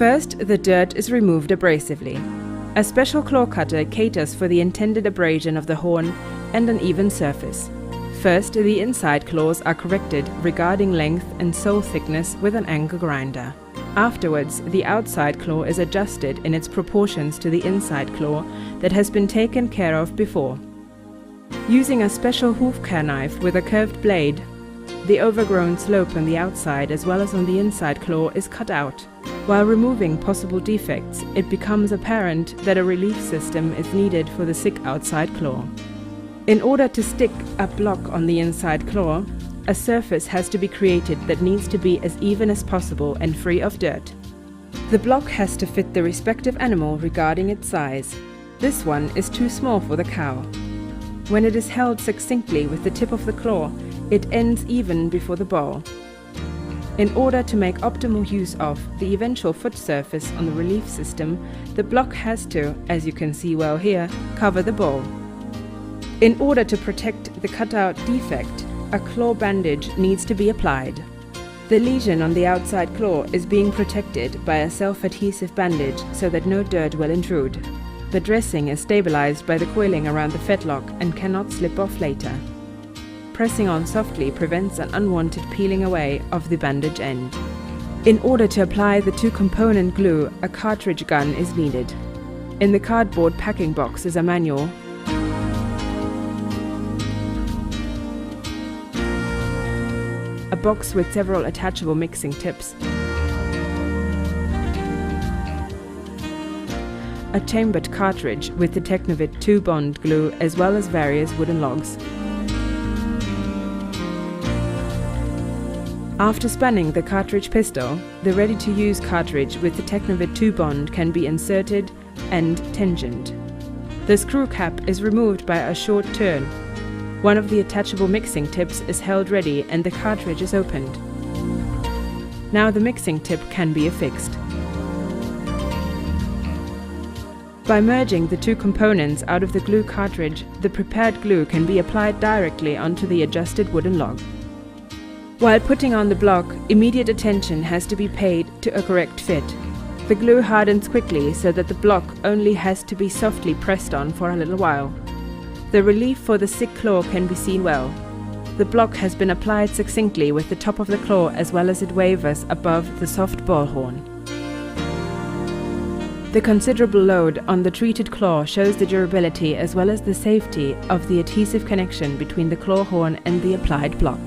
First, the dirt is removed abrasively. A special claw cutter caters for the intended abrasion of the horn and an even surface. First, the inside claws are corrected regarding length and sole thickness with an angle grinder. Afterwards, the outside claw is adjusted in its proportions to the inside claw that has been taken care of before. Using a special hoof care knife with a curved blade, the overgrown slope on the outside as well as on the inside claw is cut out. While removing possible defects, it becomes apparent that a relief system is needed for the sick outside claw. In order to stick a block on the inside claw, a surface has to be created that needs to be as even as possible and free of dirt. The block has to fit the respective animal regarding its size. This one is too small for the cow. When it is held succinctly with the tip of the claw, it ends even before the ball. In order to make optimal use of the eventual foot surface on the relief system, the block has to, as you can see well here, cover the ball. In order to protect the cutout defect, a claw bandage needs to be applied. The lesion on the outside claw is being protected by a self-adhesive bandage so that no dirt will intrude. The dressing is stabilized by the coiling around the fetlock and cannot slip off later. Pressing on softly prevents an unwanted peeling away of the bandage end. In order to apply the two-component glue, a cartridge gun is needed. In the cardboard packing box is a manual, a box with several attachable mixing tips, a chambered cartridge with the Technovit 2-bond glue as well as various wooden logs. After spanning the cartridge pistol, the ready-to-use cartridge with the Technovit 2-bond can be inserted and tensioned. The screw cap is removed by a short turn. One of the attachable mixing tips is held ready and the cartridge is opened. Now the mixing tip can be affixed. By merging the two components out of the glue cartridge, the prepared glue can be applied directly onto the adjusted wooden log. While putting on the block, immediate attention has to be paid to a correct fit. The glue hardens quickly so that the block only has to be softly pressed on for a little while. The relief for the sick claw can be seen well. The block has been applied succinctly with the top of the claw as well as it wavers above the soft ball horn. The considerable load on the treated claw shows the durability as well as the safety of the adhesive connection between the claw horn and the applied block.